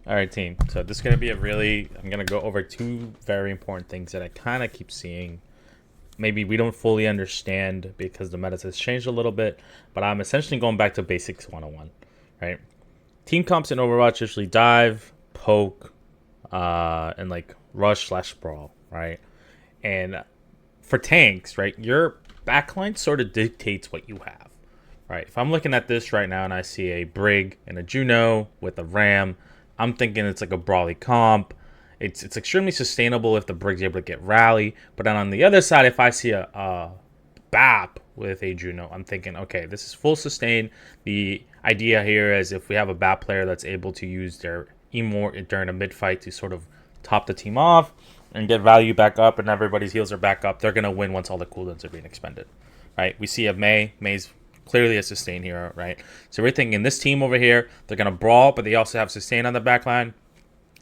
All right, team. So this is going to be I'm going to go over two very important things that I kind of keep seeing. Maybe we don't fully understand because the meta has changed a little bit, but I'm essentially going back to basics 101, right? Team comps in Overwatch usually dive, poke, and like rush slash sprawl, right? And for tanks, right, your backline sort of dictates what you have, right? If I'm looking at this right now and I see a Brig and a Juno with a Ram, I'm thinking it's like a brawly comp. It's extremely sustainable if the Brig's able to get rally. But then on the other side, if I see a BAP with a Juno, I'm thinking, okay, this is full sustain. The idea here is if we have a BAP player that's able to use their Emo during a mid fight to sort of top the team off and get value back up and everybody's heals are back up, they're going to win once all the cooldowns are being expended, right? We see a May's clearly a sustain hero, right? So we're thinking this team over here, they're going to brawl, but they also have sustain on the back line.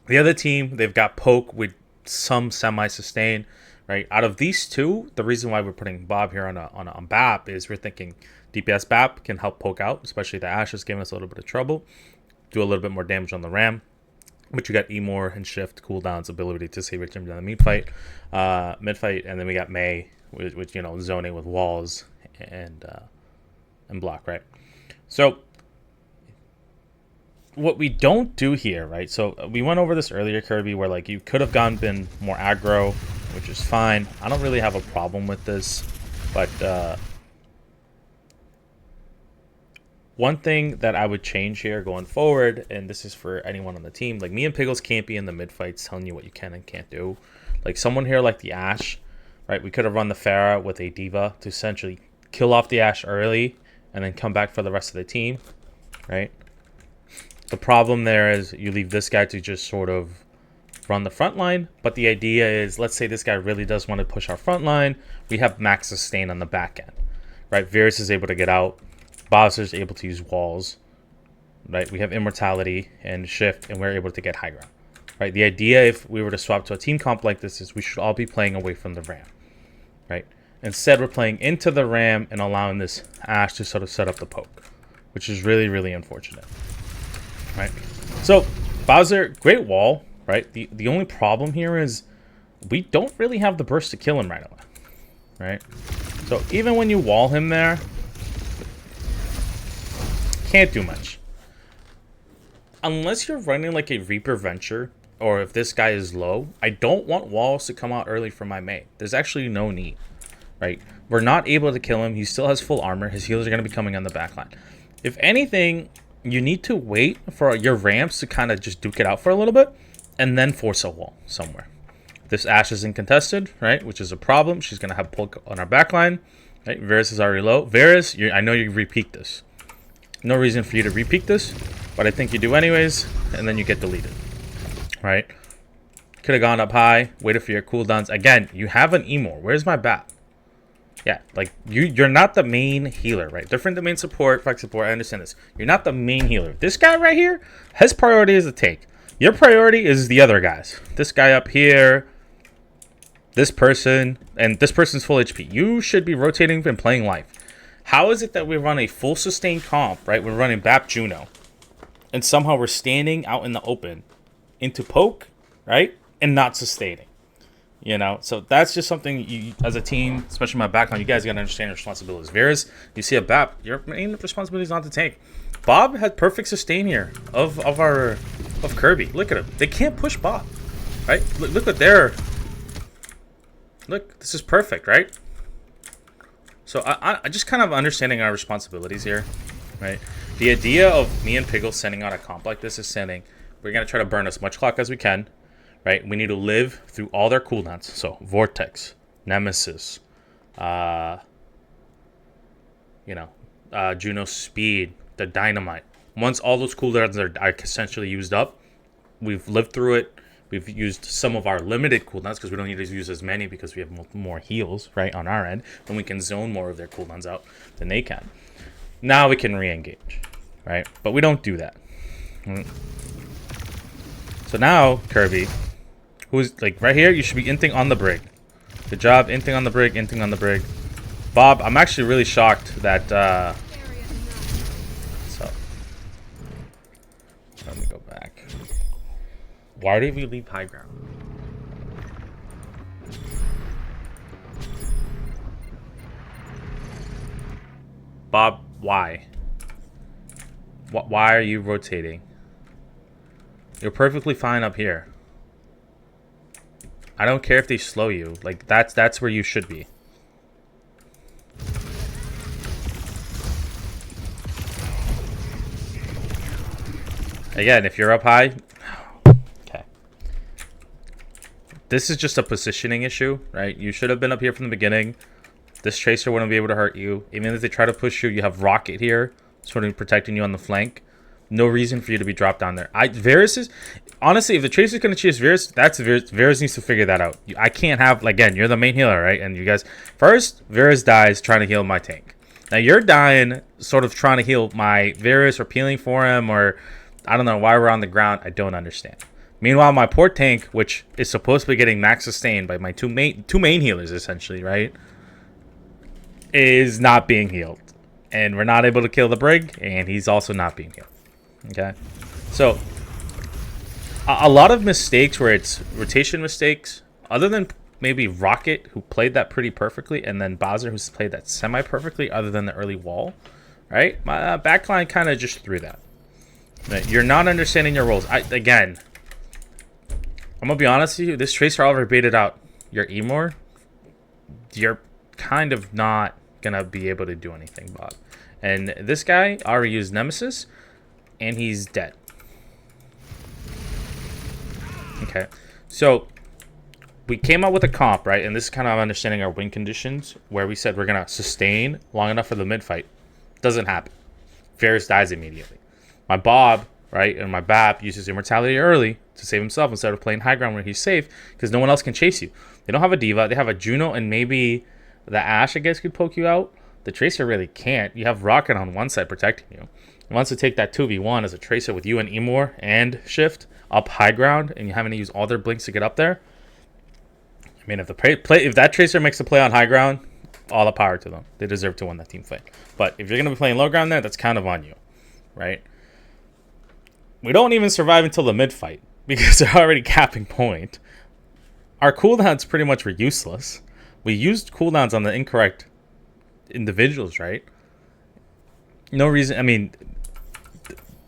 The other team, they've got poke with some semi-sustain, right? Out of these two, the reason why we're putting Bob here on BAP is we're thinking DPS BAP can help poke out, especially the Ashes giving us a little bit of trouble, do a little bit more damage on the Ram. But you got Emor and Shift cooldowns ability to save your team in the mid fight, and then we got May with zoning with walls and block, right? So what we don't do here, right? So we went over this earlier, Kirby, where like you could have been more aggro, which is fine. I don't really have a problem with this, but one thing that I would change here going forward, and this is for anyone on the team, like me and Piggles can't be in the mid fights telling you what you can and can't do. Like someone here like the Ashe, right? We could have run the Pharah with a Diva to essentially kill off the Ashe early and then come back for the rest of the team, right? The problem there is you leave this guy to just sort of run the front line, but the idea is, let's say this guy really does want to push our front line, we have max sustain on the back end, right? Varus is able to get out, Bowser is able to use walls, right? We have immortality and shift, and we're able to get high ground, right? The idea, if we were to swap to a team comp like this, is we should all be playing away from the Ram, right? Instead, we're playing into the Ram and allowing this Ashe to sort of set up the poke, which is really, really unfortunate, right? So Bowser, great wall, right? The only problem here is we don't really have the burst to kill him right away, right? So even when you wall him there, can't do much. Unless you're running like a Reaper Venture, or if this guy is low, I don't want walls to come out early for my May. There's actually no need, right? We're not able to kill him. He still has full armor. His heals are going to be coming on the backline. If anything, you need to wait for your ramps to kind of just duke it out for a little bit and then force a wall somewhere. This Ashe isn't contested, right? Which is a problem. She's going to have poke on our backline, right? Varus is already low. Varus, I know you repeat this. No reason for you to repeat this, but I think you do anyways, and then you get deleted, right? Could have gone up high, waited for your cooldowns. Again, you have an Emor. Where's my bat? Yeah, like you're not the main healer, right? Different than main support, flex support. I understand this. You're not the main healer. This guy right here, his priority is the take. Your priority is the other guys. This guy up here, this person, and this person's full HP. You should be rotating and playing life. How is it that we run a full sustain comp, right? We're running BAP Juno, and somehow we're standing out in the open into poke, right? And not sustaining. So that's just something you, as a team, especially my background, you guys got to understand your responsibilities. Varus, you see a BAP, your main responsibility is not to tank. Bob had perfect sustain here of Kirby. Look at him. They can't push Bob, right? Look what they're. Look, this is perfect, right? So I just kind of understanding our responsibilities here, right? The idea of me and Piggle sending out a comp like this is saying we're going to try to burn as much clock as we can, right? We need to live through all their cooldowns. So Vortex, Nemesis, Juno's Speed, the Dynamite. Once all those cooldowns are essentially used up, we've lived through it. We've used some of our limited cooldowns because we don't need to use as many because we have more heals, right, on our end. And we can zone more of their cooldowns out than they can. Now we can re-engage, right? But we don't do that. So now, Kirby, who's like right here, you should be inting on the Brig. Good job, inting on the Brig, inting on the Brig. Bob, I'm actually really shocked that... So, let me go back. Why did we leave high ground? Bob, why? Why are you rotating? You're perfectly fine up here. I don't care if they slow you. Like, that's where you should be. Again, if you're up high... Okay. This is just a positioning issue, right? You should have been up here from the beginning. This Tracer wouldn't be able to hurt you. Even if they try to push you, you have Rocket here, sort of protecting you on the flank. No reason for you to be dropped down there. Varus is... Honestly, if the Tracer's going to chase Varus, that's Varus. Varus needs to figure that out. I can't have... Again, you're the main healer, right? And you guys... First, Varus dies trying to heal my tank. Now, you're dying sort of trying to heal my Varus or peeling for him or... I don't know why we're on the ground. I don't understand. Meanwhile, my poor tank, which is supposed to be getting max sustained by my two main healers, essentially, right, is not being healed. And we're not able to kill the Brig, and he's also not being healed. Okay? So, a lot of mistakes where it's rotation mistakes, other than maybe Rocket, who played that pretty perfectly, and then Bowser, who's played that semi-perfectly, other than the early wall, right? My backline kind of just threw that. You're not understanding your roles. Again, I'm going to be honest with you. This Tracer already baited out your Emor. You're kind of not going to be able to do anything, Bob. And this guy already used Nemesis, and he's dead. Okay. So, we came up with a comp, right? And this is kind of understanding our win conditions, where we said we're going to sustain long enough for the mid-fight. Doesn't happen. Varus dies immediately. My Bob, right, and my Bap uses Immortality early to save himself instead of playing high ground where he's safe because no one else can chase you. They don't have a Diva. They have a Juno and maybe the Ashe, I guess, could poke you out. The Tracer really can't. You have Rocket on one side protecting you. And once you take that 2v1 as a Tracer with you and Emor and Shift up high ground and you having to use all their blinks to get up there, I mean, if that Tracer makes a play on high ground, all the power to them. They deserve to win that team fight. But if you're going to be playing low ground there, that's kind of on you, right? We don't even survive until the mid-fight because they're already capping point. Our cooldowns pretty much were useless. We used cooldowns on the incorrect individuals, right? No reason. I mean,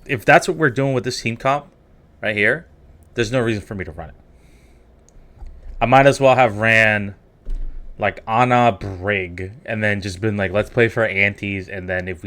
if that's what we're doing with this team comp right here, there's no reason for me to run it. I might as well have ran like Ana Brig and then just been like, let's play for antes, and then if we